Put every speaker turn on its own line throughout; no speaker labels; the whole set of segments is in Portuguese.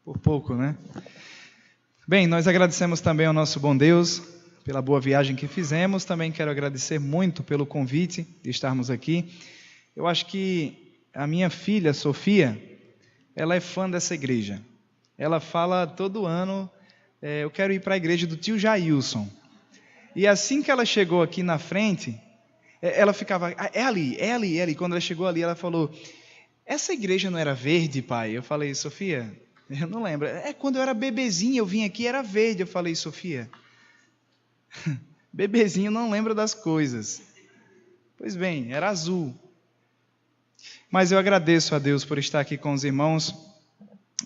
Por pouco, né? Bem, nós agradecemos também ao nosso bom Deus pela boa viagem que fizemos. Também quero agradecer muito pelo convite de estarmos aqui. Eu acho que a minha filha, Sofia, ela é fã dessa igreja. Ela fala todo ano, eu quero ir para a igreja do tio Jailson. E assim que ela chegou aqui na frente, ela ficava, é ali. Quando ela chegou ali, ela falou, essa igreja não era verde, pai? Eu falei, Sofia, eu não lembro. Quando eu era bebezinha, eu vim aqui, era verde. Eu falei, Sofia, bebezinho não lembra das coisas. Pois bem, era azul. Mas eu agradeço a Deus por estar aqui com os irmãos.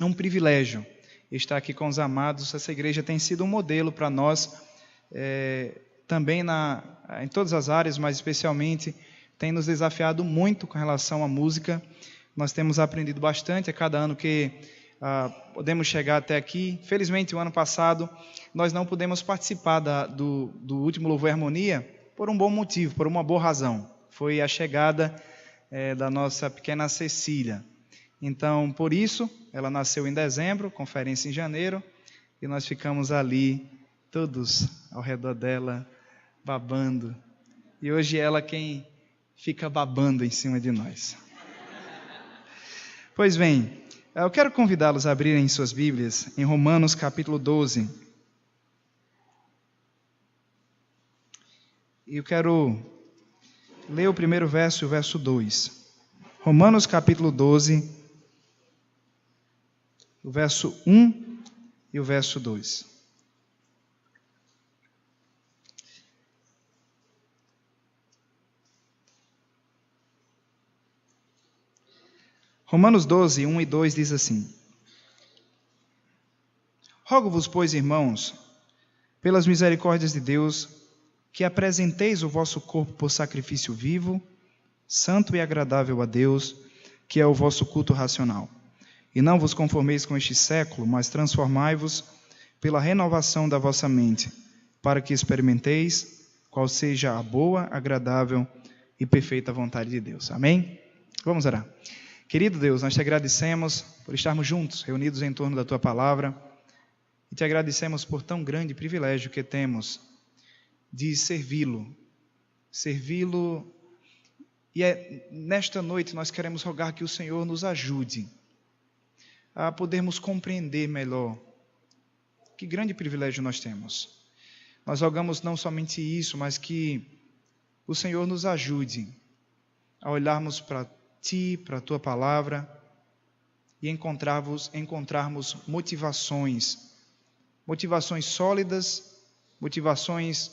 É um privilégio estar aqui com os amados. Essa igreja tem sido um modelo para nós, também em todas as áreas, mas especialmente tem nos desafiado muito com relação à música. Nós temos aprendido bastante a cada ano que podemos chegar até aqui. Felizmente, o ano passado, nós não pudemos participar do último Louvor e Harmonia por um bom motivo, por uma boa razão. Foi a chegada da nossa pequena Cecília. Então, por isso, ela nasceu em dezembro, conferência em janeiro, e nós ficamos ali, todos ao redor dela, babando. E hoje ela quem fica babando em cima de nós. Pois bem, eu quero convidá-los a abrirem suas Bíblias em Romanos capítulo 12. E eu quero ler o primeiro verso e o verso 2. Romanos capítulo 12, o verso 1 e o verso 2. Romanos 12, 1 e 2 diz assim: Rogo-vos, pois, irmãos, pelas misericórdias de Deus, que apresenteis o vosso corpo por sacrifício vivo, santo e agradável a Deus, que é o vosso culto racional. E não vos conformeis com este século, mas transformai-vos pela renovação da vossa mente, para que experimenteis qual seja a boa, agradável e perfeita vontade de Deus. Amém? Vamos orar. Querido Deus, nós te agradecemos por estarmos juntos, reunidos em torno da Tua Palavra, e te agradecemos por tão grande privilégio que temos de servi-lo, e nesta noite nós queremos rogar que o Senhor nos ajude a podermos compreender melhor que grande privilégio nós temos. Nós rogamos não somente isso, mas que o Senhor nos ajude a olharmos para Ti, para a Tua Palavra, e encontrarmos motivações sólidas, motivações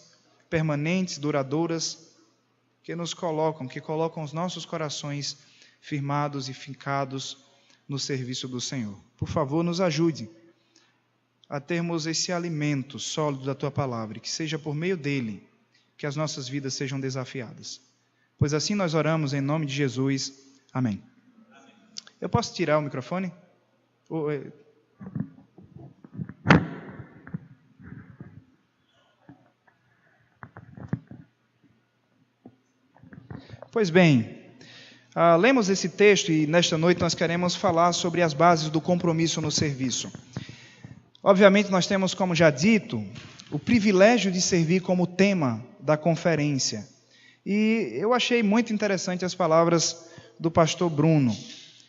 permanentes, duradouras, que colocam os nossos corações firmados e fincados no serviço do Senhor. Por favor, nos ajude a termos esse alimento sólido da Tua Palavra, e que seja por meio dele que as nossas vidas sejam desafiadas. Pois assim nós oramos em nome de Jesus. Amém. Eu posso tirar o microfone? Pois bem, lemos esse texto e nesta noite nós queremos falar sobre as bases do compromisso no serviço. Obviamente nós temos, como já dito, o privilégio de servir como tema da conferência. E eu achei muito interessante as palavras do pastor Bruno,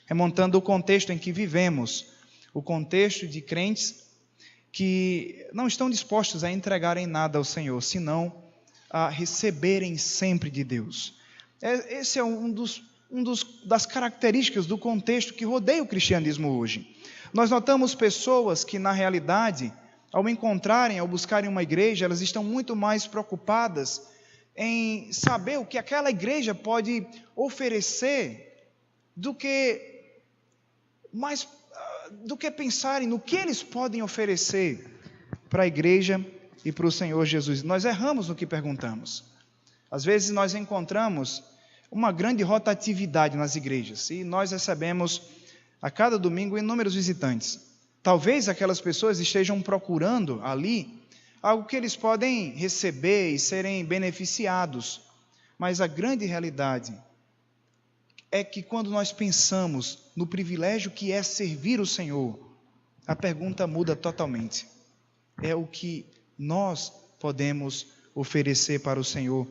remontando o contexto em que vivemos, o contexto de crentes que não estão dispostos a entregarem nada ao Senhor, senão a receberem sempre de Deus. Esse é das características do contexto que rodeia o cristianismo hoje. Nós notamos pessoas que, na realidade, ao buscarem uma igreja, elas estão muito mais preocupadas em saber o que aquela igreja pode oferecer do que pensarem no que eles podem oferecer para a igreja e para o Senhor Jesus. Nós erramos no que perguntamos. Às vezes nós encontramos uma grande rotatividade nas igrejas e nós recebemos a cada domingo inúmeros visitantes. Talvez aquelas pessoas estejam procurando ali algo que eles podem receber e serem beneficiados. Mas a grande realidade é que quando nós pensamos no privilégio que é servir o Senhor, a pergunta muda totalmente. É o que nós podemos oferecer para o Senhor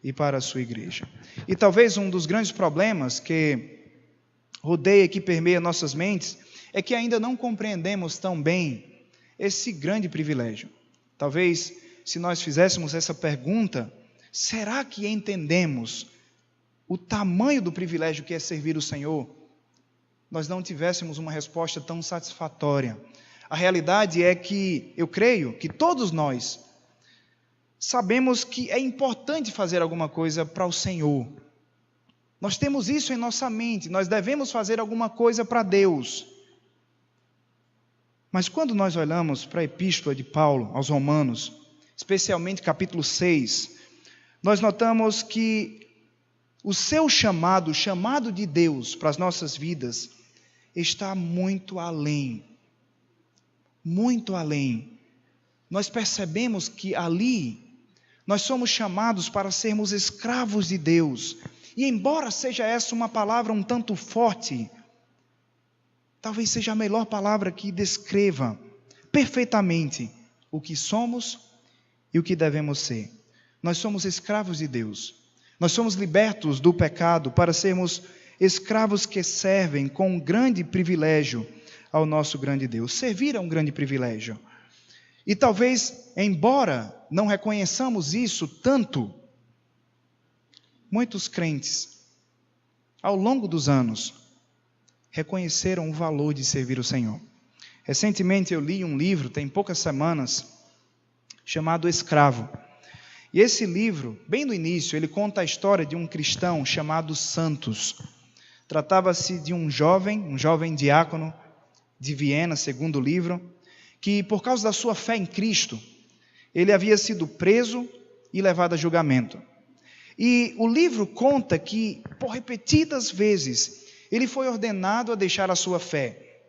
e para a sua igreja. E talvez um dos grandes problemas que rodeia, que permeia nossas mentes, é que ainda não compreendemos tão bem esse grande privilégio. Talvez, se nós fizéssemos essa pergunta, será que entendemos o tamanho do privilégio que é servir o Senhor? Nós não tivéssemos uma resposta tão satisfatória. A realidade é que, eu creio, que todos nós sabemos que é importante fazer alguma coisa para o Senhor. Nós temos isso em nossa mente, nós devemos fazer alguma coisa para Deus. Mas quando nós olhamos para a epístola de Paulo aos Romanos, especialmente capítulo 6, nós notamos que o seu chamado, o chamado de Deus para as nossas vidas, está muito além. Muito além. Nós percebemos que ali nós somos chamados para sermos escravos de Deus. E embora seja essa uma palavra um tanto forte, talvez seja a melhor palavra que descreva perfeitamente o que somos e o que devemos ser. Nós somos escravos de Deus. Nós somos libertos do pecado para sermos escravos que servem com um grande privilégio ao nosso grande Deus. Servir é um grande privilégio. E talvez, embora não reconheçamos isso tanto, muitos crentes, ao longo dos anos, reconheceram o valor de servir o Senhor. Recentemente eu li um livro, tem poucas semanas, chamado Escravo. E esse livro, bem no início, ele conta a história de um cristão chamado Santos. Tratava-se de um jovem diácono de Viena, segundo o livro, que por causa da sua fé em Cristo, ele havia sido preso e levado a julgamento. E o livro conta que, por repetidas vezes, ele foi ordenado a deixar a sua fé.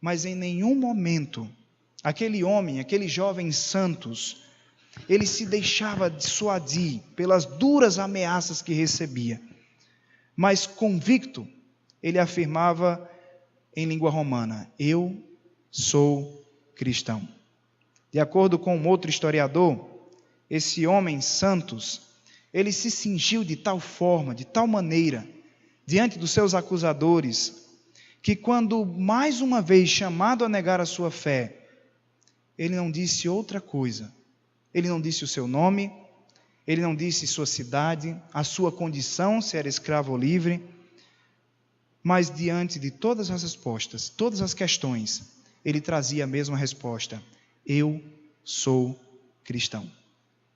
Mas em nenhum momento, aquele homem, aquele jovem Santos, ele se deixava dissuadir pelas duras ameaças que recebia. Mas convicto, ele afirmava em língua romana: eu sou cristão. De acordo com um outro historiador, esse homem Santos, ele se cingiu de tal forma, de tal maneira, diante dos seus acusadores, que quando mais uma vez chamado a negar a sua fé, ele não disse outra coisa. Ele não disse o seu nome, ele não disse sua cidade, a sua condição, se era escravo ou livre, mas diante de todas as respostas, todas as questões, ele trazia a mesma resposta: eu sou cristão.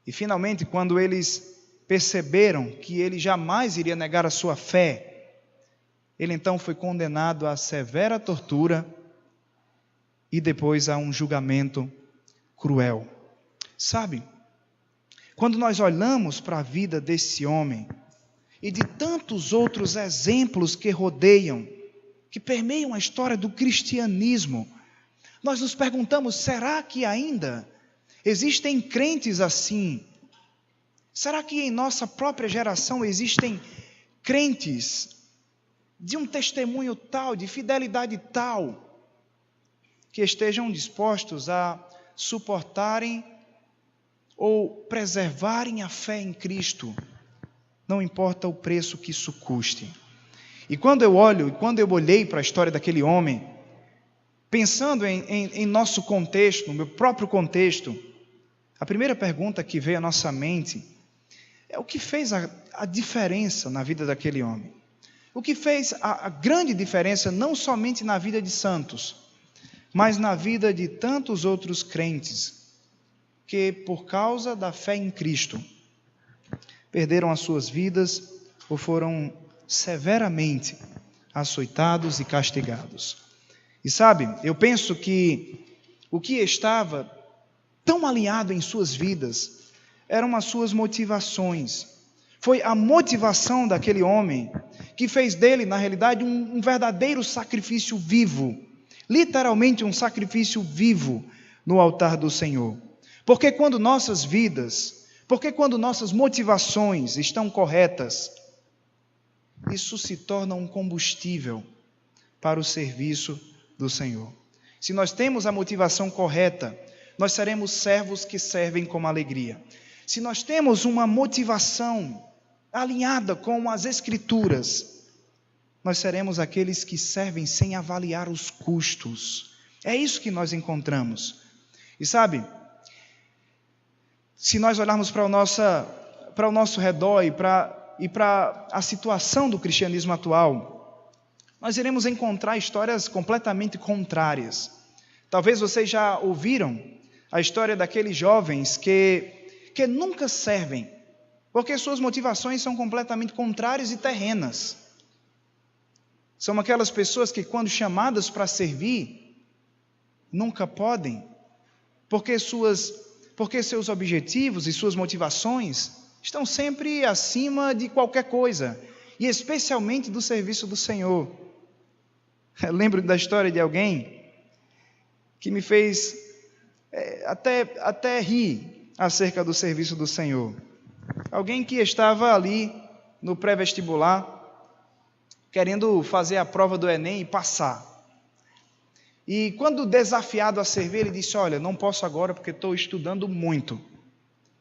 E finalmente, quando eles perceberam que ele jamais iria negar a sua fé, ele então foi condenado a severa tortura e depois a um julgamento cruel. Sabe, quando nós olhamos para a vida desse homem e de tantos outros exemplos que rodeiam, que permeiam a história do cristianismo, nós nos perguntamos: será que ainda existem crentes assim? Será que em nossa própria geração existem crentes de um testemunho tal, de fidelidade tal, que estejam dispostos a suportarem ou preservarem a fé em Cristo, não importa o preço que isso custe? E quando eu olhei para a história daquele homem, pensando em nosso contexto, no meu próprio contexto, a primeira pergunta que veio à nossa mente é o que fez a diferença na vida daquele homem. O que fez a grande diferença não somente na vida de Santos, mas na vida de tantos outros crentes que, por causa da fé em Cristo, perderam as suas vidas ou foram severamente açoitados e castigados. E sabe, eu penso que o que estava tão alinhado em suas vidas eram as suas motivações. Foi a motivação daquele homem que fez dele, na realidade, um verdadeiro sacrifício vivo. Literalmente um sacrifício vivo no altar do Senhor. Porque quando nossas motivações estão corretas, isso se torna um combustível para o serviço do Senhor. se nós temos a motivação correta, nós seremos servos que servem com alegria. Se nós temos uma motivação alinhada com as Escrituras, nós seremos aqueles que servem sem avaliar os custos. É isso que nós encontramos. E sabe, se nós olharmos para o nosso redor e para a situação do cristianismo atual, nós iremos encontrar histórias completamente contrárias. Talvez vocês já ouviram a história daqueles jovens que nunca servem, porque suas motivações são completamente contrárias e terrenas. São aquelas pessoas que, quando chamadas para servir, nunca podem, porque seus objetivos e suas motivações estão sempre acima de qualquer coisa, e especialmente do serviço do Senhor. Eu lembro da história de alguém que me fez até rir acerca do serviço do Senhor. Alguém que estava ali no pré-vestibular, querendo fazer a prova do Enem e passar. E quando desafiado a servir, ele disse: olha, não posso agora porque estou estudando muito.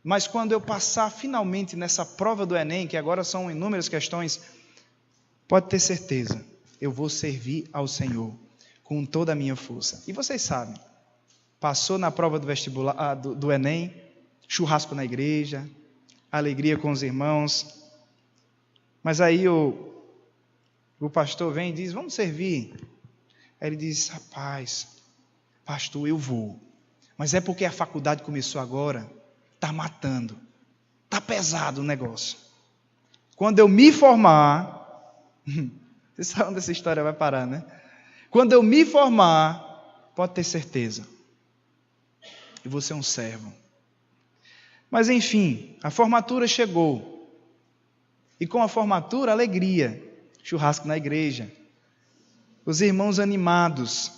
Mas quando eu passar finalmente nessa prova do Enem, que agora são inúmeras questões, pode ter certeza, eu vou servir ao Senhor com toda a minha força. E vocês sabem, passou na prova do vestibular, do Enem, churrasco na igreja, alegria com os irmãos. Mas aí o pastor vem e diz: vamos servir. Aí ele diz: rapaz, pastor, eu vou. Mas é porque a faculdade começou agora, está matando, está pesado o negócio. Quando eu me formar, vocês sabem onde essa história vai parar, né? Quando eu me formar, pode ter certeza, eu vou ser um servo. Mas enfim, a formatura chegou. E com a formatura, alegria, churrasco na igreja, os irmãos animados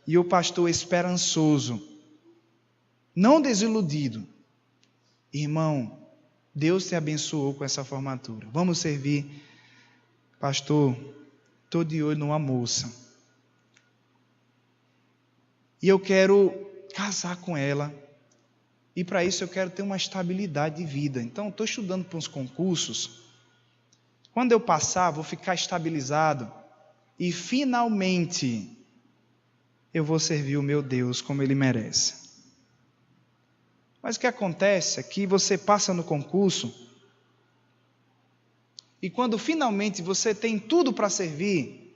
e o pastor esperançoso, não desiludido. Irmão, Deus te abençoou com essa formatura. Vamos servir. Pastor, estou de olho numa moça. E eu quero casar com ela. E para isso eu quero ter uma estabilidade de vida. Então, estou estudando para uns concursos. Quando eu passar, vou ficar estabilizado. E finalmente, eu vou servir o meu Deus como Ele merece. Mas o que acontece é que você passa no concurso. E quando finalmente você tem tudo para servir,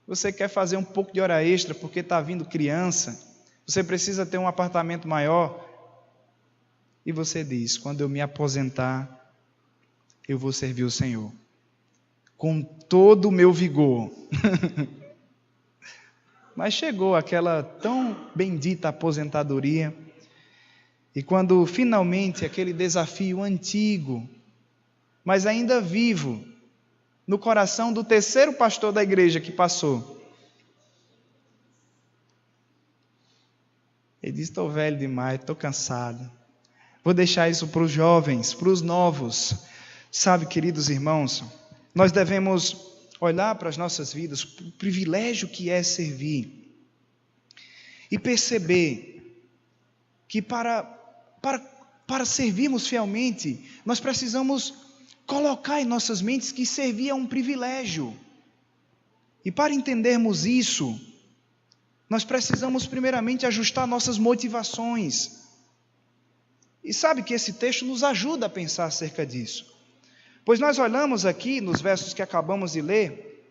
você quer fazer um pouco de hora extra porque está vindo criança. Você precisa ter um apartamento maior. E você diz: quando eu me aposentar, eu vou servir o Senhor com todo o meu vigor. Mas chegou aquela tão bendita aposentadoria. E quando finalmente aquele desafio antigo, mas ainda vivo, no coração do terceiro pastor da igreja que passou, ele disse: estou velho demais, estou cansado. Vou deixar isso para os jovens, para os novos. Sabe, queridos irmãos, nós devemos olhar para as nossas vidas, o privilégio que é servir, e perceber que para servirmos fielmente, nós precisamos colocar em nossas mentes que servir é um privilégio. E para entendermos isso, nós precisamos primeiramente ajustar nossas motivações. E sabe que esse texto nos ajuda a pensar acerca disso. Pois nós olhamos aqui nos versos que acabamos de ler,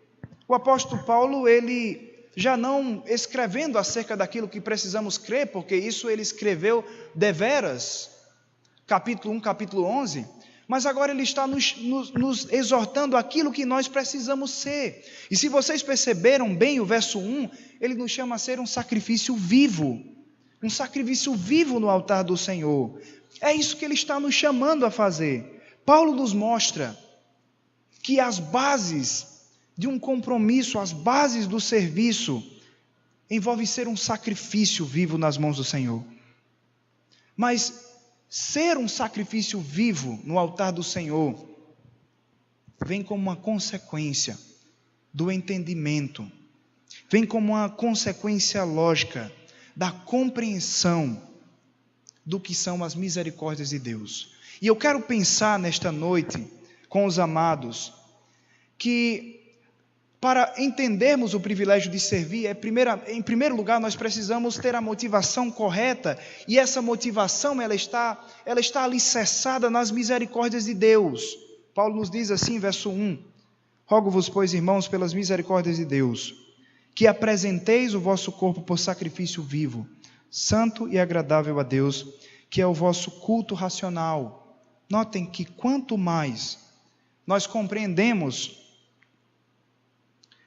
o apóstolo Paulo, ele já não escrevendo acerca daquilo que precisamos crer, porque isso ele escreveu deveras, capítulo 1, capítulo 11, mas agora ele está nos exortando aquilo que nós precisamos ser. E se vocês perceberam bem o verso 1, ele nos chama a ser um sacrifício vivo no altar do Senhor. É isso que ele está nos chamando a fazer. Paulo nos mostra que as bases de um compromisso, as bases do serviço, envolve ser um sacrifício vivo nas mãos do Senhor. Mas ser um sacrifício vivo no altar do Senhor vem como uma consequência do entendimento vem como uma consequência lógica da compreensão do que são as misericórdias de Deus. E eu quero pensar nesta noite com os amados que para entendermos o privilégio de servir, em primeiro lugar, nós precisamos ter a motivação correta, e essa motivação ela está alicerçada nas misericórdias de Deus. Paulo nos diz assim, verso 1: rogo-vos, pois, irmãos, pelas misericórdias de Deus, que apresenteis o vosso corpo por sacrifício vivo, santo e agradável a Deus, que é o vosso culto racional. Notem que quanto mais nós compreendemos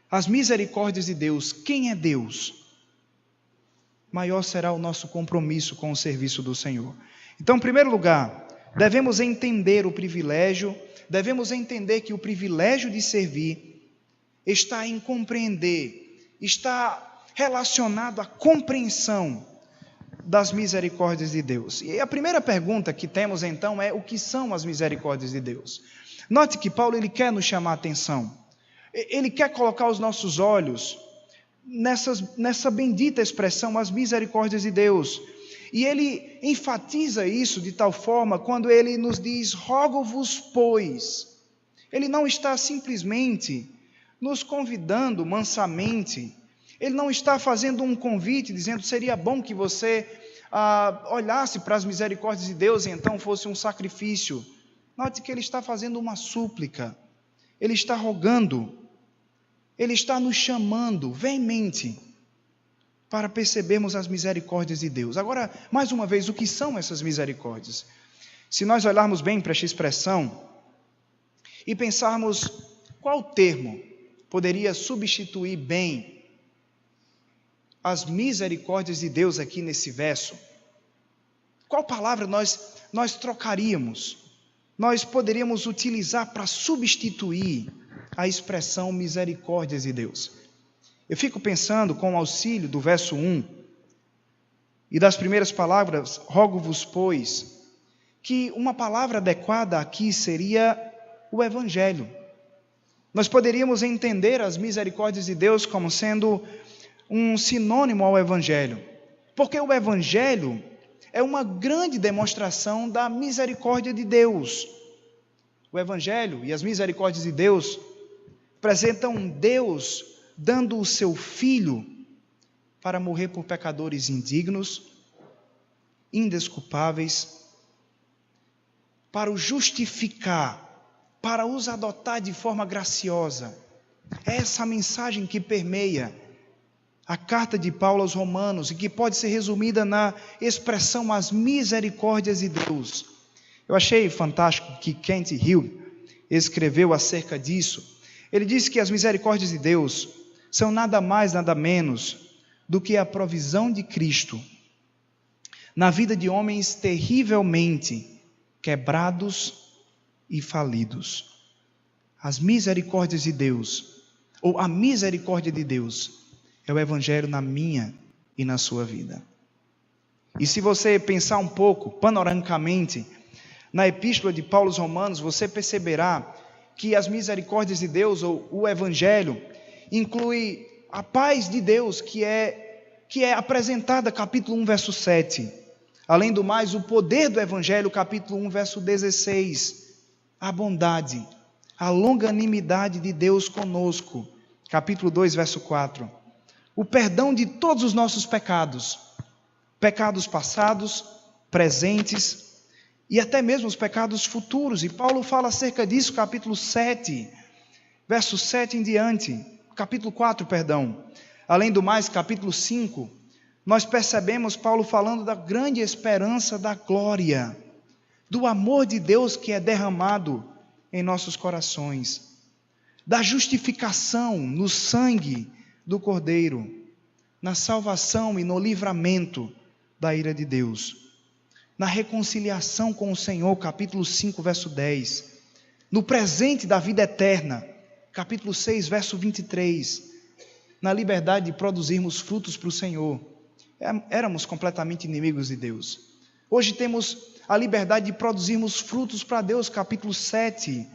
as misericórdias de Deus, quem é Deus, maior será o nosso compromisso com o serviço do Senhor. Então, em primeiro lugar, devemos entender o privilégio, devemos entender que o privilégio de servir está em compreender, está relacionado à compreensão das misericórdias de Deus. E a primeira pergunta que temos então é: o que são as misericórdias de Deus? Note que Paulo ele quer nos chamar a atenção. Ele quer colocar os nossos olhos nessa bendita expressão, as misericórdias de Deus. E ele enfatiza isso de tal forma quando ele nos diz: rogo-vos, pois. Ele não está simplesmente nos convidando mansamente. Ele não está fazendo um convite dizendo: seria bom que você olhasse para as misericórdias de Deus e então fosse um sacrifício. Note que ele está fazendo uma súplica. Ele está rogando. Ele está nos chamando veemente para percebermos as misericórdias de Deus. Agora, mais uma vez, o que são essas misericórdias? Se nós olharmos bem para esta expressão e pensarmos qual termo poderia substituir bem as misericórdias de Deus aqui nesse verso, qual palavra nós trocaríamos? Nós poderíamos utilizar para substituir a expressão misericórdias de Deus. Eu fico pensando, com o auxílio do verso 1 e das primeiras palavras, rogo-vos, pois, que uma palavra adequada aqui seria o Evangelho. Nós poderíamos entender as misericórdias de Deus como sendo um sinônimo ao Evangelho, porque o Evangelho é uma grande demonstração da misericórdia de Deus. O Evangelho e as misericórdias de Deus apresentam Deus dando o seu Filho para morrer por pecadores indignos, indesculpáveis, para os justificar, para os adotar de forma graciosa. É essa mensagem que permeia a carta de Paulo aos Romanos e que pode ser resumida na expressão as misericórdias de Deus. Eu achei fantástico que Kent Hill escreveu acerca disso. Ele disse que as misericórdias de Deus são nada mais, nada menos do que a provisão de Cristo na vida de homens terrivelmente quebrados e falidos. As misericórdias de Deus, ou a misericórdia de Deus, é o Evangelho na minha e na sua vida. E se você pensar um pouco, panoramicamente, na epístola de Paulo aos Romanos, você perceberá que as misericórdias de Deus, ou o Evangelho, inclui a paz de Deus, que é apresentada, capítulo 1, verso 7. Além do mais, o poder do Evangelho, capítulo 1, verso 16. A bondade, a longanimidade de Deus conosco, capítulo 2, verso 4. O perdão de todos os nossos pecados, pecados passados, presentes, e até mesmo os pecados futuros, e Paulo fala acerca disso, capítulo 7, verso 7 em diante, capítulo 4, perdão. Além do mais, capítulo 5, nós percebemos Paulo falando da grande esperança da glória, do amor de Deus que é derramado em nossos corações, da justificação no sangue do Cordeiro, na salvação e no livramento da ira de Deus, na reconciliação com o Senhor, capítulo 5, verso 10, no presente da vida eterna, capítulo 6, verso 23, na liberdade de produzirmos frutos para o Senhor. Éramos completamente inimigos de Deus. Hoje temos a liberdade de produzirmos frutos para Deus, capítulo 7.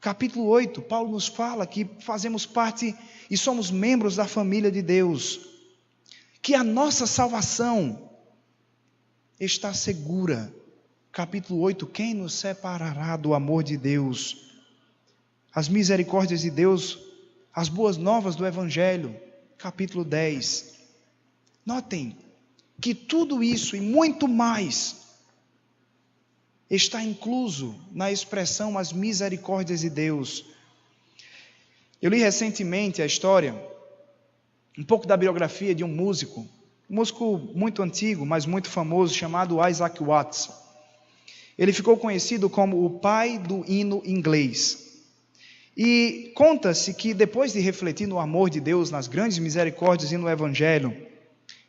Capítulo 8, Paulo nos fala que fazemos parte e somos membros da família de Deus, que a nossa salvação está segura. Capítulo 8, quem nos separará do amor de Deus? As misericórdias de Deus, as boas novas do Evangelho. Capítulo 10. Notem que tudo isso e muito mais está incluso na expressão as misericórdias de Deus. Eu li recentemente a história, um pouco da biografia de um músico muito antigo, mas muito famoso, chamado Isaac Watts. Ele ficou conhecido como o pai do hino inglês. E conta-se que depois de refletir no amor de Deus, nas grandes misericórdias e no Evangelho,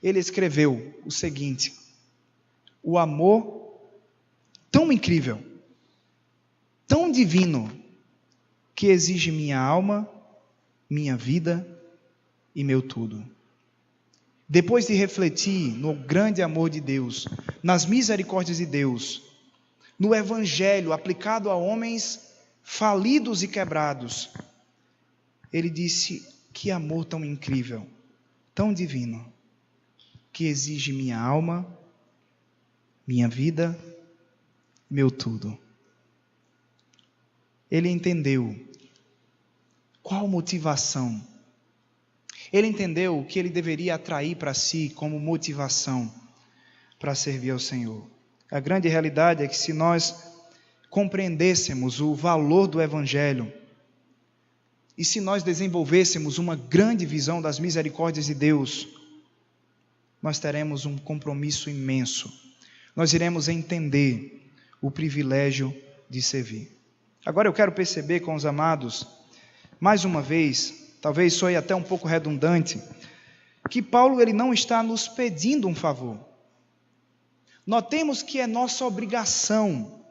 ele escreveu o seguinte: o amor tão incrível, tão divino, que exige minha alma, minha vida e meu tudo. Depois de refletir no grande amor de Deus, nas misericórdias de Deus, no Evangelho aplicado a homens falidos e quebrados, ele disse: que amor tão incrível, tão divino, que exige minha alma, minha vida, meu tudo. Ele entendeu qual motivação. Ele entendeu o que ele deveria atrair para si como motivação para servir ao Senhor. A grande realidade é que se nós compreendêssemos o valor do Evangelho e se nós desenvolvêssemos uma grande visão das misericórdias de Deus, nós teremos um compromisso imenso. Nós iremos entender o privilégio de servir. Agora eu quero perceber com os amados, mais uma vez, talvez soe até um pouco redundante, que Paulo ele não está nos pedindo um favor. Notemos que é nossa obrigação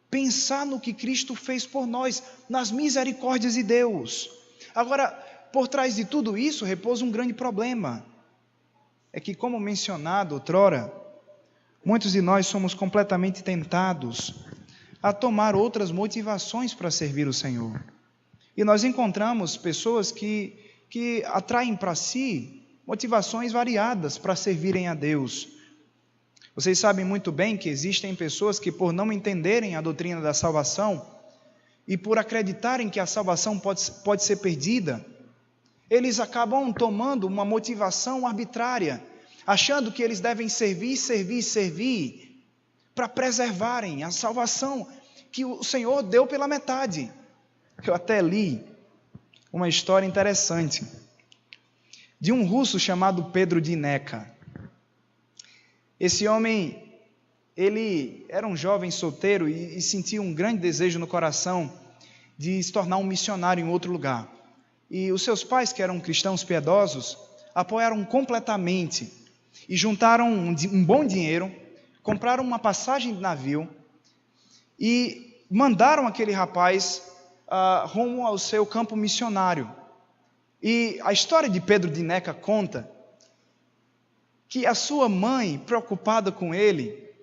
pensar no que Cristo fez por nós, nas misericórdias de Deus. Agora, por trás de tudo isso repousa um grande problema. É que, como mencionado outrora, muitos de nós somos completamente tentados a tomar outras motivações para servir o Senhor. E nós encontramos pessoas que atraem para si motivações variadas para servirem a Deus. Vocês sabem muito bem que existem pessoas que, por não entenderem a doutrina da salvação e por acreditarem que a salvação pode ser perdida, eles acabam tomando uma motivação arbitrária, achando que eles devem servir, para preservarem a salvação que o Senhor deu pela metade. Eu até li uma história interessante de um russo chamado Pedro Dineca. Esse homem, ele era um jovem solteiro e sentia um grande desejo no coração de se tornar um missionário em outro lugar. E os seus pais, que eram cristãos piedosos, apoiaram completamente e juntaram um bom dinheiro, compraram uma passagem de navio e mandaram aquele rapaz rumo ao seu campo missionário. E a história de Pedro Dineca conta que a sua mãe, preocupada com ele,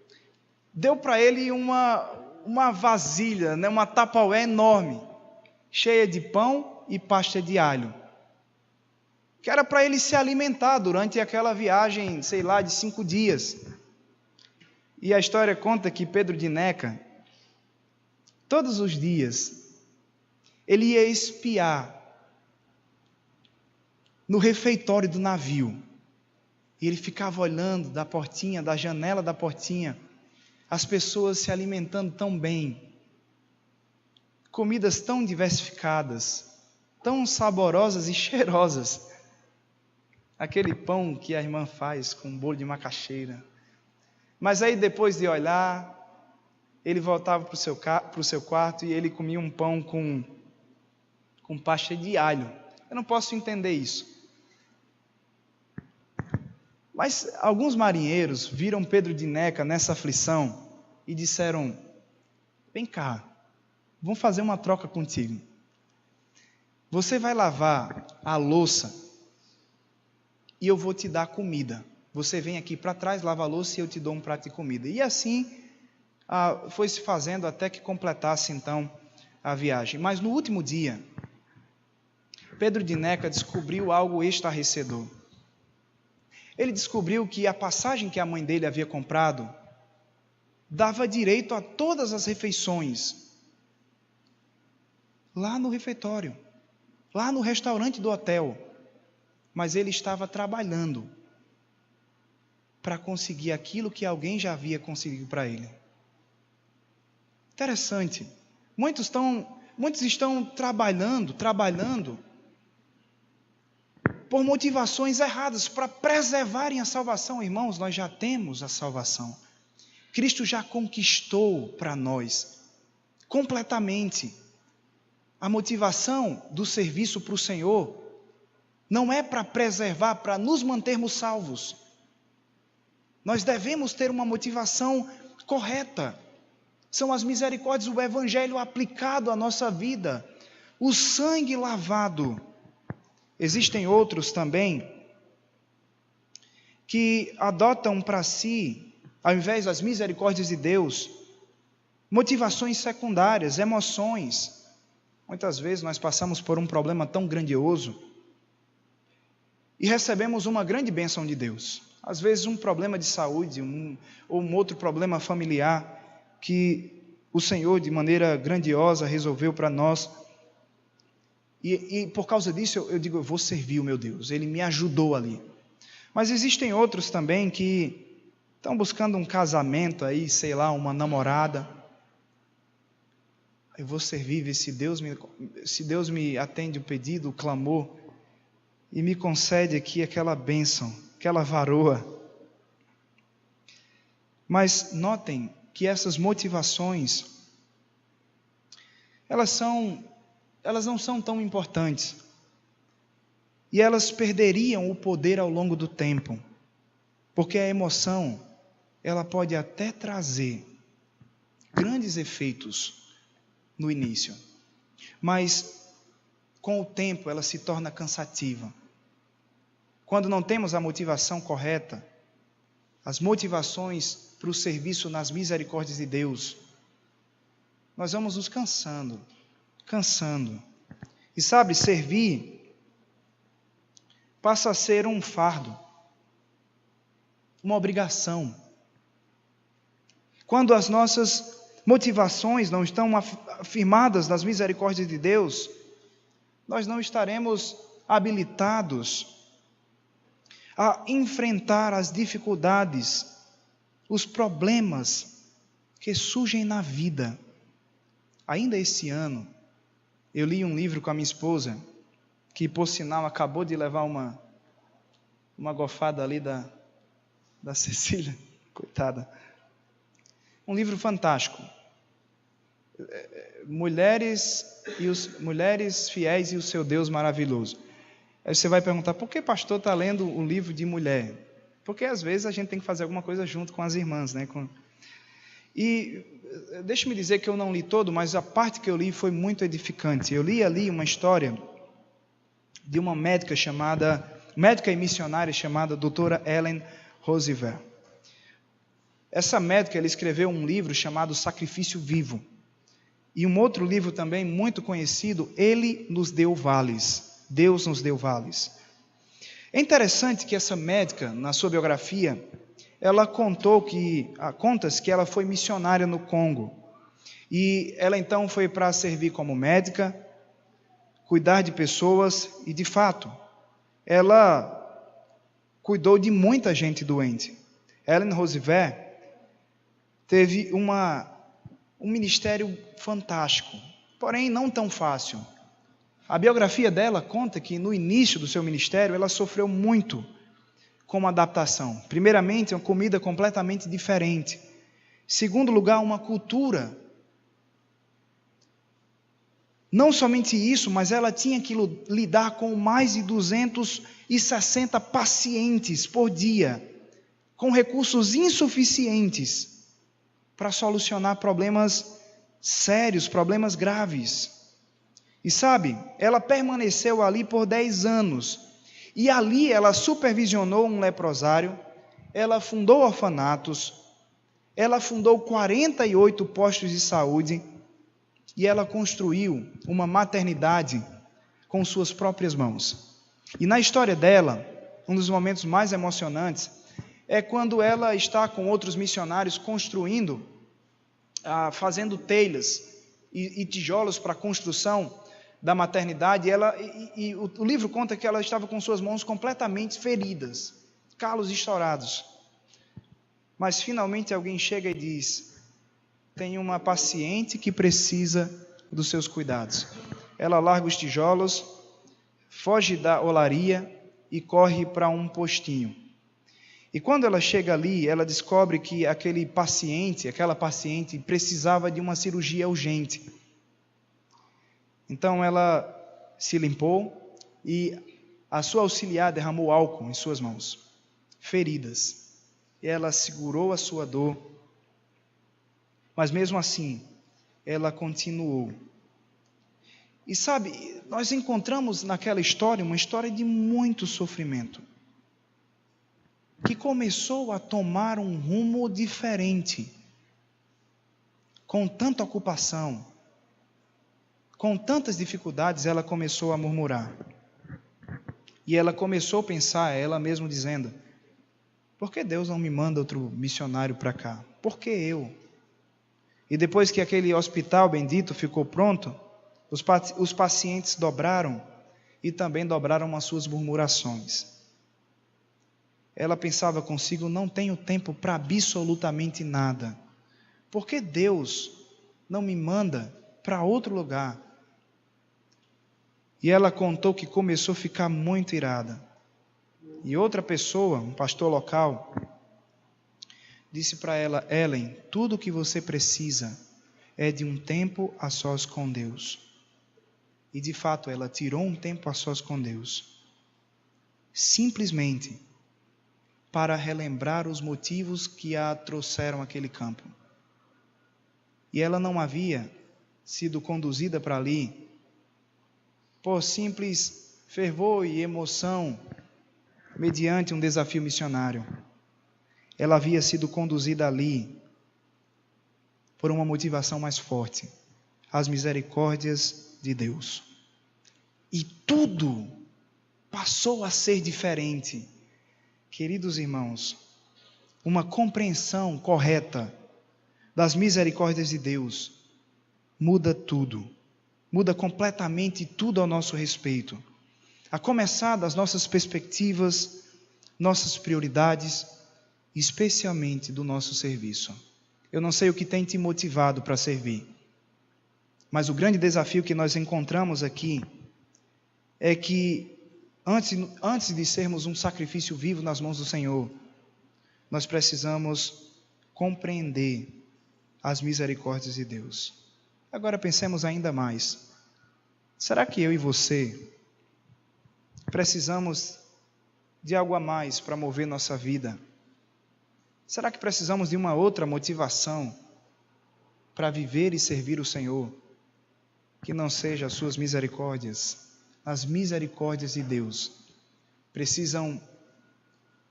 deu para ele uma vasilha, né, uma tapaué enorme, cheia de pão e pasta de alho, que era para ele se alimentar durante aquela viagem, sei lá, de 5 dias. E a história conta que Pedro Dineca, todos os dias, ele ia espiar no refeitório do navio. E ele ficava olhando da portinha, da janela da portinha, as pessoas se alimentando tão bem, comidas tão diversificadas, tão saborosas e cheirosas. Aquele pão que a irmã faz com um bolo de macaxeira. Mas aí, depois de olhar, ele voltava para o seu quarto e ele comia um pão com pasta de alho. Eu não posso entender isso. Mas alguns marinheiros viram Pedro Dineca nessa aflição e disseram: vem cá, vamos fazer uma troca contigo. Você vai lavar a louça e eu vou te dar comida. Você vem aqui para trás, lava a louça e eu te dou um prato de comida. E assim foi se fazendo até que completasse então a viagem. Mas no último dia, Pedro de Neca descobriu algo estarrecedor. Ele descobriu que a passagem que a mãe dele havia comprado dava direito a todas as refeições lá no refeitório, lá no restaurante do hotel. Mas ele estava trabalhando para conseguir aquilo que alguém já havia conseguido para ele. Interessante. Muitos estão trabalhando por motivações erradas, para preservarem a salvação. Irmãos, nós já temos a salvação. Cristo já conquistou para nós, completamente. A motivação do serviço para o Senhor não é para preservar, para nos mantermos salvos. Nós devemos ter uma motivação correta. São as misericórdias do Evangelho aplicado à nossa vida. O sangue lavado. Existem outros também que adotam para si, ao invés das misericórdias de Deus, motivações secundárias, emoções. Muitas vezes nós passamos por um problema tão grandioso e recebemos uma grande bênção de Deus. Às vezes um problema de saúde, ou um outro problema familiar que o Senhor de maneira grandiosa resolveu para nós. E por causa disso eu digo, eu vou servir o meu Deus, Ele me ajudou ali. Mas existem outros também que estão buscando um casamento aí, sei lá, uma namorada. Eu vou servir, se Deus me atende o pedido, o clamor, e me concede aqui aquela bênção, aquela varoa. Mas notem que essas motivações, elas não são tão importantes. E elas perderiam o poder ao longo do tempo. Porque a emoção, ela pode até trazer grandes efeitos no início. Mas, com o tempo, ela se torna cansativa. Quando não temos a motivação correta, as motivações para o serviço nas misericórdias de Deus, nós vamos nos cansando. E sabe, servir passa a ser um fardo, uma obrigação. Quando as nossas motivações não estão afirmadas nas misericórdias de Deus, nós não estaremos habilitados a enfrentar as dificuldades, os problemas que surgem na vida. Ainda esse ano, eu li um livro com a minha esposa, que por sinal acabou de levar uma gofada ali da Cecília, coitada. Um livro fantástico. Mulheres fiéis e o seu Deus maravilhoso. Aí você vai perguntar, por que pastor está lendo um livro de mulher? Porque às vezes a gente tem que fazer alguma coisa junto com as irmãs, né? E deixe-me dizer que eu não li todo, mas a parte que eu li foi muito edificante. Eu li ali uma história de uma médica e missionária chamada doutora Ellen Roosevelt. Essa médica, ela escreveu um livro chamado Sacrifício Vivo. E um outro livro também muito conhecido, Ele nos deu vales. Deus nos deu vales. É interessante que essa médica, na sua biografia, ela conta-se que ela foi missionária no Congo. E ela então foi para servir como médica, cuidar de pessoas e, de fato, ela cuidou de muita gente doente. Ellen Roosevelt teve um ministério fantástico, porém não tão fácil. A biografia dela conta que no início do seu ministério ela sofreu muito com uma adaptação. Primeiramente, uma comida completamente diferente. Segundo lugar, uma cultura. Não somente isso, mas ela tinha que lidar com mais de 260 pacientes por dia, com recursos insuficientes para solucionar problemas sérios, problemas graves. E sabe, ela permaneceu ali por 10 anos. E ali ela supervisionou um leprosário, ela fundou orfanatos, ela fundou 48 postos de saúde e ela construiu uma maternidade com suas próprias mãos. E na história dela, um dos momentos mais emocionantes é quando ela está com outros missionários construindo, fazendo telhas e tijolos para a construção da maternidade. E o livro conta que ela estava com suas mãos completamente feridas, calos estourados. Mas finalmente alguém chega e diz: tem uma paciente que precisa dos seus cuidados. Ela larga os tijolos, foge da olaria e corre para um postinho. E quando ela chega ali, ela descobre que aquela paciente precisava de uma cirurgia urgente. Então ela se limpou e a sua auxiliar derramou álcool em suas mãos, feridas. E ela segurou a sua dor, mas mesmo assim, ela continuou. E sabe, nós encontramos naquela história uma história de muito sofrimento, que começou a tomar um rumo diferente, com tanta ocupação, com tantas dificuldades. Ela começou a murmurar, e ela começou a pensar, ela mesma dizendo: por que Deus não me manda outro missionário para cá? Por que eu? E depois que aquele hospital bendito ficou pronto, os pacientes dobraram e também dobraram as suas murmurações. Ela pensava consigo: não tenho tempo para absolutamente nada. Por que Deus não me manda para outro lugar? E ela contou que começou a ficar muito irada. E outra pessoa, um pastor local, disse para ela: Ellen, tudo o que você precisa é de um tempo a sós com Deus. E de fato ela tirou um tempo a sós com Deus, simplesmente para relembrar os motivos que a trouxeram àquele campo. E ela não havia sido conduzida para ali por simples fervor e emoção mediante um desafio missionário. Ela havia sido conduzida ali por uma motivação mais forte: as misericórdias de Deus. E tudo passou a ser diferente. Queridos irmãos, uma compreensão correta das misericórdias de Deus muda tudo, muda completamente tudo ao nosso respeito, a começar das nossas perspectivas, nossas prioridades, especialmente do nosso serviço. Eu não sei o que tem te motivado para servir, mas o grande desafio que nós encontramos aqui é que antes de sermos um sacrifício vivo nas mãos do Senhor, nós precisamos compreender as misericórdias de Deus. Agora pensemos ainda mais. Será que eu e você precisamos de algo a mais para mover nossa vida? Será que precisamos de uma outra motivação para viver e servir o Senhor, que não seja as suas misericórdias? As misericórdias de Deus precisam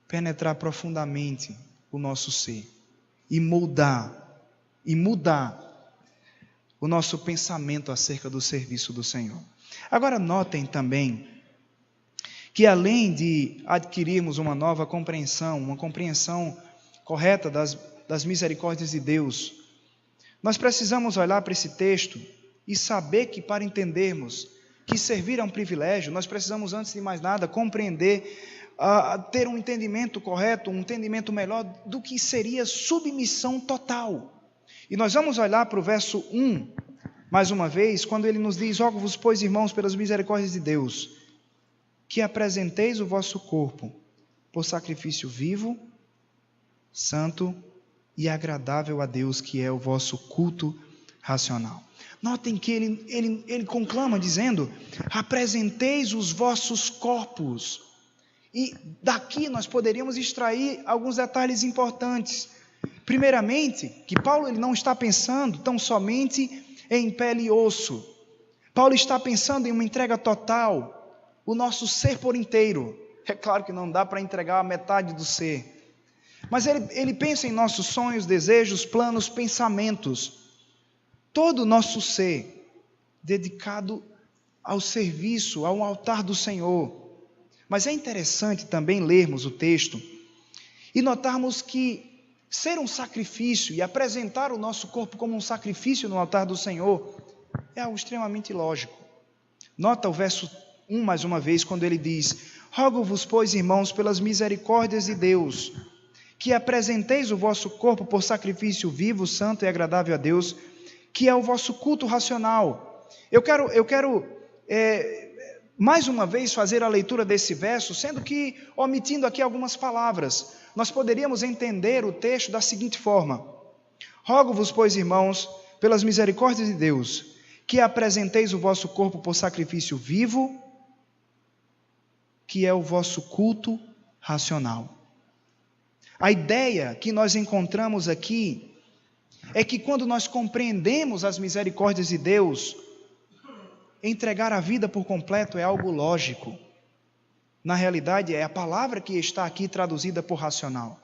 penetrar profundamente o nosso ser e mudar o nosso pensamento acerca do serviço do Senhor. Agora notem também que, além de adquirirmos uma nova compreensão, uma compreensão correta das misericórdias de Deus, nós precisamos olhar para esse texto e saber que, para entendermos que servir é um privilégio, nós precisamos, antes de mais nada, compreender, ter um entendimento correto, um entendimento melhor do que seria submissão total. E nós vamos olhar para o verso 1, mais uma vez, quando ele nos diz: rogo-vos, pois, irmãos, pelas misericórdias de Deus, que apresenteis o vosso corpo por sacrifício vivo, santo e agradável a Deus, que é o vosso culto racional. Notem que ele conclama dizendo: apresenteis os vossos corpos. E daqui nós poderíamos extrair alguns detalhes importantes. Primeiramente, que Paulo ele não está pensando tão somente em pele e osso. Paulo está pensando em uma entrega total, o nosso ser por inteiro. É claro que não dá para entregar a metade do ser, mas ele pensa em nossos sonhos, desejos, planos, pensamentos. Todo o nosso ser dedicado ao serviço, ao altar do Senhor. Mas é interessante também lermos o texto e notarmos que ser um sacrifício e apresentar o nosso corpo como um sacrifício no altar do Senhor é algo extremamente lógico. Nota o verso 1 mais uma vez, quando ele diz: rogo-vos, pois, irmãos, pelas misericórdias de Deus, que apresenteis o vosso corpo por sacrifício vivo, santo e agradável a Deus, que é o vosso culto racional. Eu quero mais uma vez fazer a leitura desse verso, sendo que omitindo aqui algumas palavras. Nós poderíamos entender o texto da seguinte forma: rogo-vos, pois, irmãos, pelas misericórdias de Deus, que apresenteis o vosso corpo por sacrifício vivo, que é o vosso culto racional. A ideia que nós encontramos aqui é que quando nós compreendemos as misericórdias de Deus, entregar a vida por completo é algo lógico. Na realidade, é a palavra que está aqui traduzida por racional.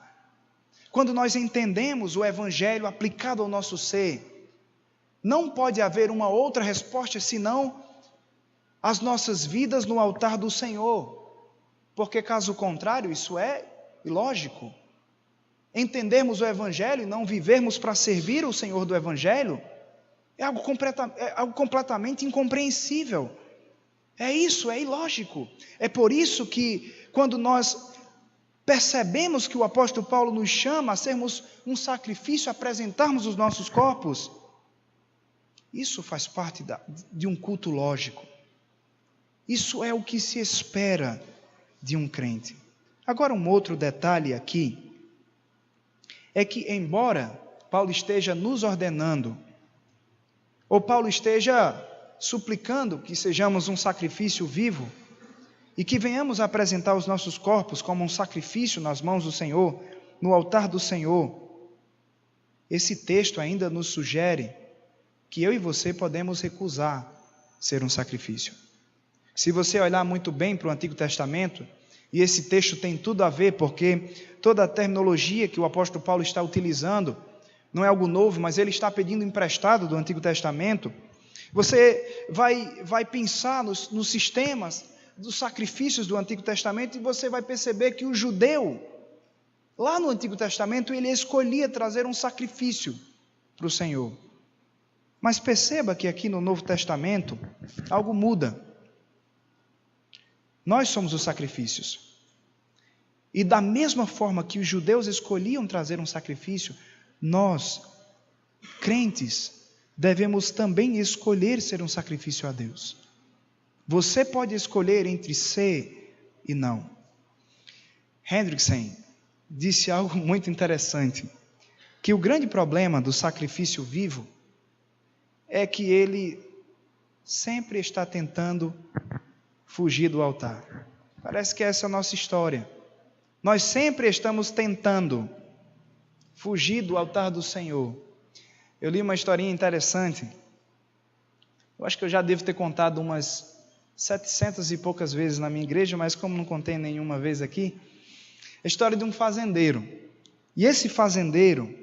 Quando nós entendemos o Evangelho aplicado ao nosso ser, não pode haver uma outra resposta senão as nossas vidas no altar do Senhor, porque caso contrário, isso é ilógico. Entendermos o Evangelho e não vivermos para servir o Senhor do Evangelho é algo completamente incompreensível. É isso, é ilógico. É por isso que, quando nós percebemos que o apóstolo Paulo nos chama a sermos um sacrifício, a apresentarmos os nossos corpos, isso faz parte de um culto lógico. Isso é o que se espera de um crente. Agora, um outro detalhe aqui é que, embora Paulo esteja nos ordenando, ou Paulo esteja suplicando que sejamos um sacrifício vivo e que venhamos a apresentar os nossos corpos como um sacrifício nas mãos do Senhor, no altar do Senhor, esse texto ainda nos sugere que eu e você podemos recusar ser um sacrifício. Se você olhar muito bem para o Antigo Testamento, e esse texto tem tudo a ver, porque toda a terminologia que o apóstolo Paulo está utilizando não é algo novo, mas ele está pedindo emprestado do Antigo Testamento. Você vai pensar nos sistemas dos sacrifícios do Antigo Testamento e você vai perceber que o judeu, lá no Antigo Testamento, ele escolhia trazer um sacrifício para o Senhor. Mas perceba que aqui no Novo Testamento, algo muda. Nós somos os sacrifícios. E da mesma forma que os judeus escolhiam trazer um sacrifício, nós, crentes, devemos também escolher ser um sacrifício a Deus. Você pode escolher entre ser e não. Hendrickson disse algo muito interessante, que o grande problema do sacrifício vivo é que ele sempre está tentando fugir do altar. Parece que essa é a nossa história. Nós sempre estamos tentando fugir do altar do Senhor. Eu li uma historinha interessante. Eu acho que eu já devo ter contado umas 700 e poucas vezes na minha igreja, mas como não contei nenhuma vez aqui, a história de um fazendeiro. E esse fazendeiro,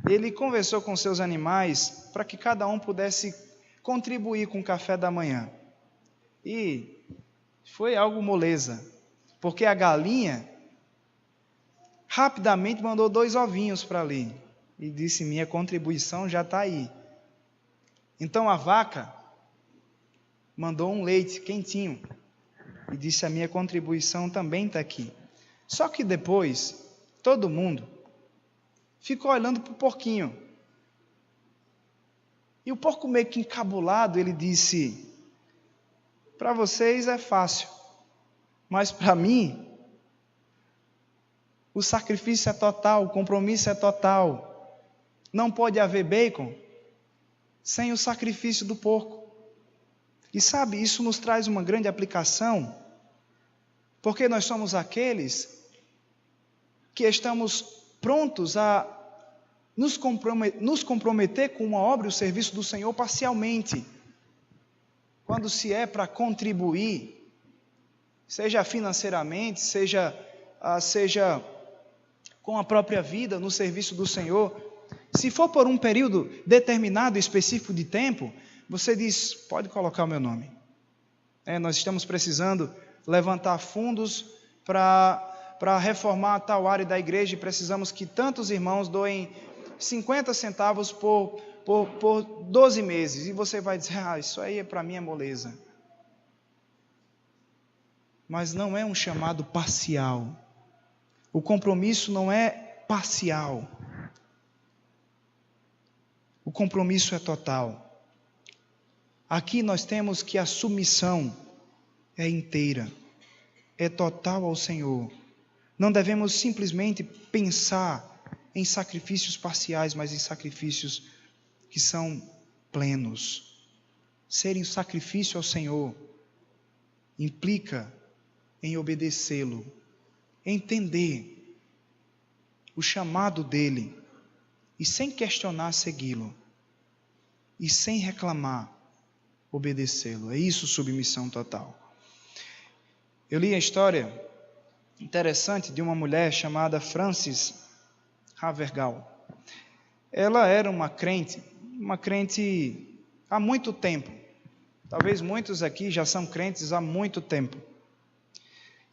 ele conversou com seus animais para que cada um pudesse contribuir com o café da manhã. E foi algo moleza, porque a galinha rapidamente mandou 2 ovinhos para ali e disse: minha contribuição já está aí. Então a vaca mandou um leite quentinho e disse: a minha contribuição também está aqui. Só que depois todo mundo ficou olhando para o porquinho. E o porco, meio que encabulado, ele disse: para vocês é fácil, mas para mim o sacrifício é total, o compromisso é total. Não pode haver bacon sem o sacrifício do porco. E sabe, isso nos traz uma grande aplicação, porque nós somos aqueles que estamos prontos a nos comprometer com uma obra e o serviço do Senhor parcialmente. Quando se é para contribuir, seja financeiramente, seja com a própria vida no serviço do Senhor, se for por um período determinado, específico de tempo, você diz: pode colocar o meu nome. Nós estamos precisando levantar fundos para reformar tal área da igreja e precisamos que tantos irmãos doem 50 centavos por 12 meses. E você vai dizer, isso aí para mim é moleza. Mas não é um chamado parcial. O compromisso não é parcial. O compromisso é total. Aqui nós temos que a submissão é inteira, é total ao Senhor. Não devemos simplesmente pensar em sacrifícios parciais, mas em sacrifícios que são plenos. Serem sacrifício ao Senhor implica em obedecê-lo, entender o chamado dele e sem questionar segui-lo e sem reclamar obedecê-lo. É isso, submissão total. Eu li a história interessante de uma mulher chamada Frances Havergal. Ela era uma crente há muito tempo. Talvez muitos aqui já são crentes há muito tempo.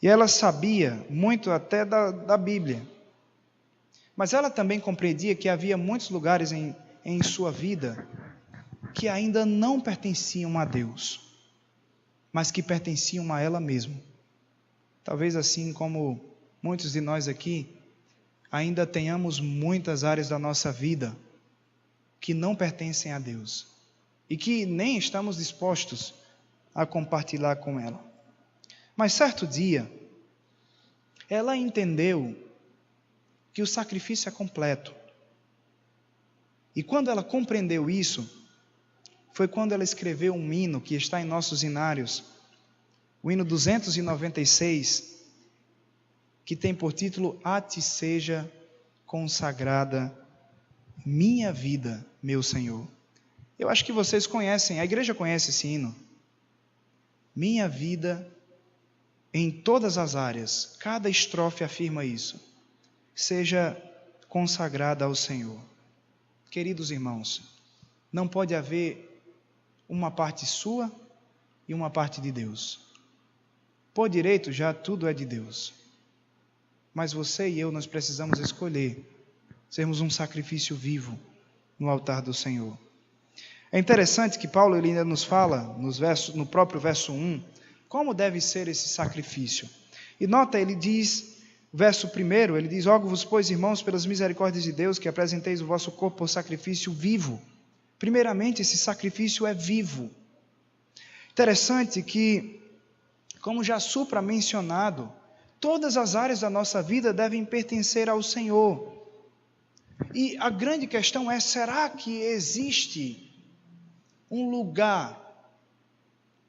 E ela sabia muito até da Bíblia. Mas ela também compreendia que havia muitos lugares em sua vida que ainda não pertenciam a Deus, mas que pertenciam a ela mesma. Talvez assim como muitos de nós aqui, ainda tenhamos muitas áreas da nossa vida que não pertencem a Deus e que nem estamos dispostos a compartilhar com ela. Mas certo dia, ela entendeu que o sacrifício é completo. E quando ela compreendeu isso, foi quando ela escreveu um hino que está em nossos hinários, o hino 296, que tem por título: A ti seja consagrada minha vida, meu Senhor. Eu acho que vocês conhecem, a igreja conhece esse hino. Minha vida em todas as áreas, cada estrofe afirma isso, seja consagrada ao Senhor. Queridos irmãos, não pode haver uma parte sua e uma parte de Deus. Por direito, já tudo é de Deus. Mas você e eu, nós precisamos escolher sermos um sacrifício vivo no altar do Senhor. É interessante que Paulo ele ainda nos fala, no próprio verso 1, como deve ser esse sacrifício. E nota, ele diz, verso 1, ele diz: Rogo-vos, pois, irmãos, pelas misericórdias de Deus, que apresenteis o vosso corpo por sacrifício vivo. Primeiramente, esse sacrifício é vivo. Interessante que, como já supra mencionado, todas as áreas da nossa vida devem pertencer ao Senhor. E a grande questão é, será que existe um lugar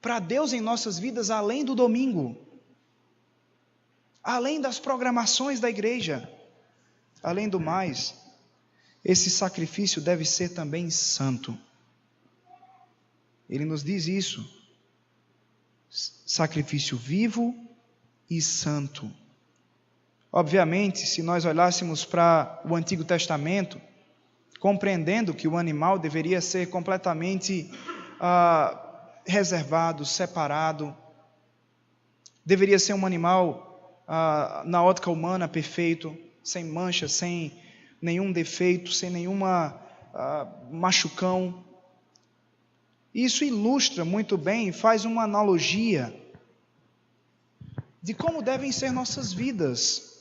para Deus em nossas vidas além do domingo? Além das programações da igreja? Além do mais, esse sacrifício deve ser também santo. Ele nos diz isso. Sacrifício vivo e santo. Obviamente, se nós olhássemos para o Antigo Testamento, compreendendo que o animal deveria ser completamente reservado, separado, deveria ser um animal, na ótica humana, perfeito, sem mancha, sem nenhum defeito, sem nenhuma machucão. Isso ilustra muito bem, faz uma analogia de como devem ser nossas vidas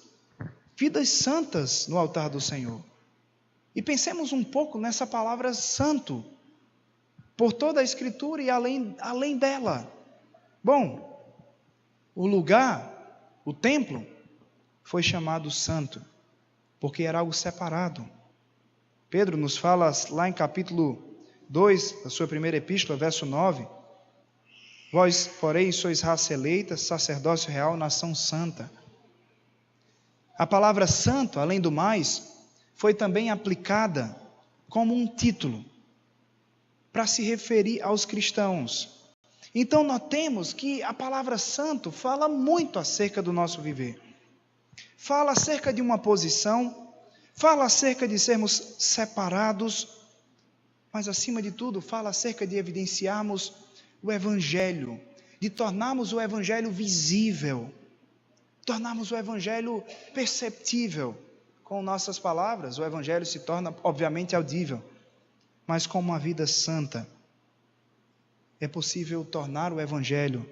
santas no altar do Senhor. E pensemos um pouco nessa palavra santo, por toda a Escritura e além dela. Bom, o lugar, o templo, foi chamado santo, porque era algo separado. Pedro nos fala lá em capítulo 2, da sua primeira epístola, verso 9, vós, porém, sois raça eleita, sacerdócio real, nação santa. A palavra santo, além do mais, foi também aplicada como um título para se referir aos cristãos. Então notemos que a palavra santo fala muito acerca do nosso viver. Fala acerca de uma posição, fala acerca de sermos separados, mas acima de tudo fala acerca de evidenciarmos o Evangelho, de tornarmos o Evangelho visível, tornarmos o Evangelho perceptível. Com nossas palavras, o Evangelho se torna, obviamente, audível, mas com uma vida santa, é possível tornar o Evangelho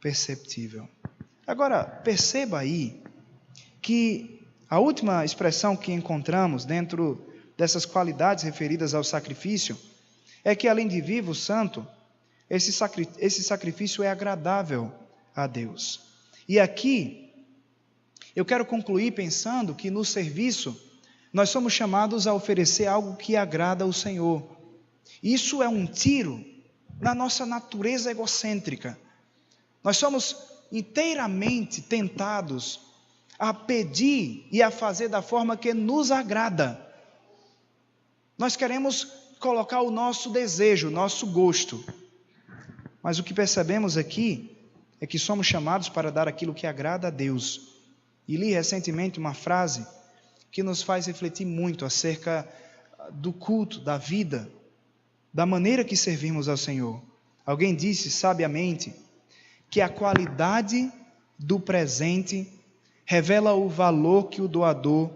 perceptível. Agora, perceba aí que a última expressão que encontramos dentro dessas qualidades referidas ao sacrifício é que, além de vivo, santo, esse sacrifício é agradável a Deus. E aqui, eu quero concluir pensando que no serviço, nós somos chamados a oferecer algo que agrada ao Senhor. Isso é um tiro na nossa natureza egocêntrica. Nós somos inteiramente tentados a pedir e a fazer da forma que nos agrada. Nós queremos colocar o nosso desejo, o nosso gosto. Mas o que percebemos aqui é que somos chamados para dar aquilo que agrada a Deus. E li recentemente uma frase que nos faz refletir muito acerca do culto, da vida, da maneira que servimos ao Senhor. Alguém disse sabiamente que a qualidade do presente revela o valor que o doador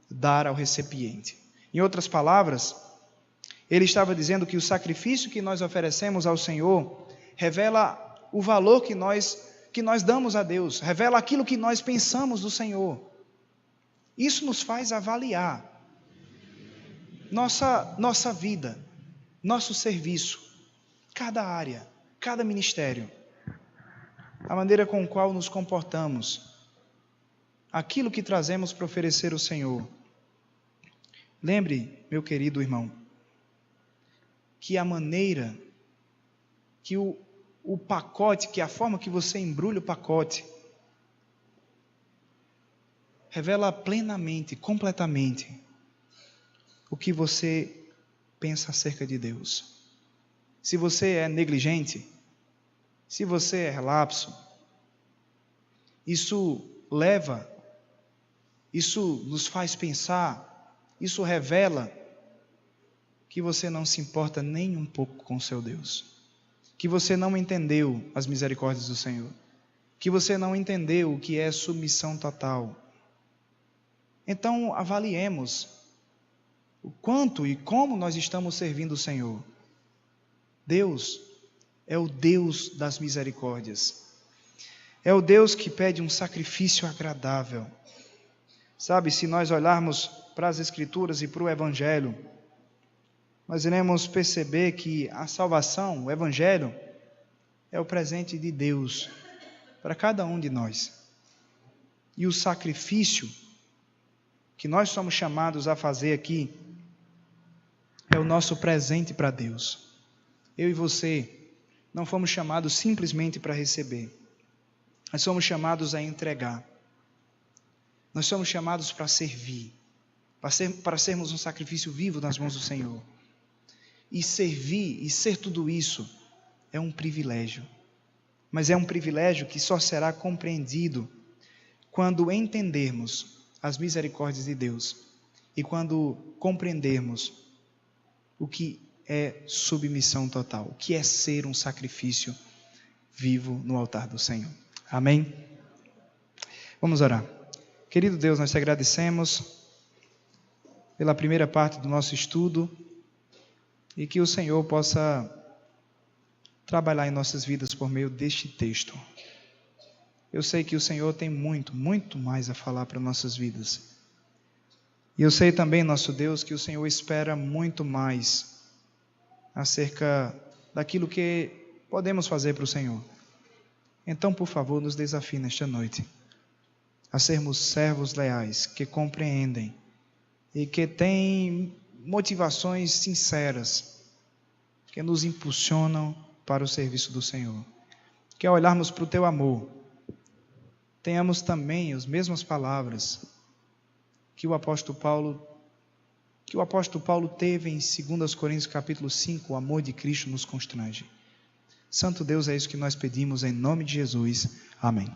dá ao recipiente. Em outras palavras, ele estava dizendo que o sacrifício que nós oferecemos ao Senhor revela o valor que nós damos a Deus, revela aquilo que nós pensamos do Senhor. Isso nos faz avaliar nossa vida, nosso serviço, cada área, cada ministério, a maneira com a qual nos comportamos, aquilo que trazemos para oferecer ao Senhor. Lembre, meu querido irmão, que a maneira, que o pacote, que a forma que você embrulha o pacote, revela plenamente, completamente, o que você pensa acerca de Deus. Se você é negligente, se você é relapso, isso nos faz pensar, isso revela que você não se importa nem um pouco com seu Deus, que você não entendeu as misericórdias do Senhor, que você não entendeu o que é submissão total. Então, avaliemos o quanto e como nós estamos servindo o Senhor. Deus é o Deus das misericórdias. É o Deus que pede um sacrifício agradável. Sabe, se nós olharmos para as Escrituras e para o Evangelho, nós iremos perceber que a salvação, o Evangelho, é o presente de Deus para cada um de nós. E o sacrifício que nós somos chamados a fazer aqui é o nosso presente para Deus. Eu e você não fomos chamados simplesmente para receber. Nós somos chamados a entregar. Nós somos chamados para servir, para sermos um sacrifício vivo nas mãos do Senhor. E servir e ser tudo isso é um privilégio. Mas é um privilégio que só será compreendido quando entendermos as misericórdias de Deus e quando compreendermos o que é submissão total, o que é ser um sacrifício vivo no altar do Senhor. Amém? Vamos orar. Querido Deus, nós te agradecemos pela primeira parte do nosso estudo e que o Senhor possa trabalhar em nossas vidas por meio deste texto. Eu sei que o Senhor tem muito, muito mais a falar para nossas vidas. E eu sei também, nosso Deus, que o Senhor espera muito mais acerca daquilo que podemos fazer para o Senhor. Então, por favor, nos desafie nesta noite a sermos servos leais, que compreendem e que têm motivações sinceras, que nos impulsionam para o serviço do Senhor. Que ao olharmos para o Teu amor, tenhamos também as mesmas palavras que o apóstolo Paulo teve em 2 Coríntios capítulo 5, o amor de Cristo nos constrange. Santo Deus, é isso que nós pedimos em nome de Jesus. Amém.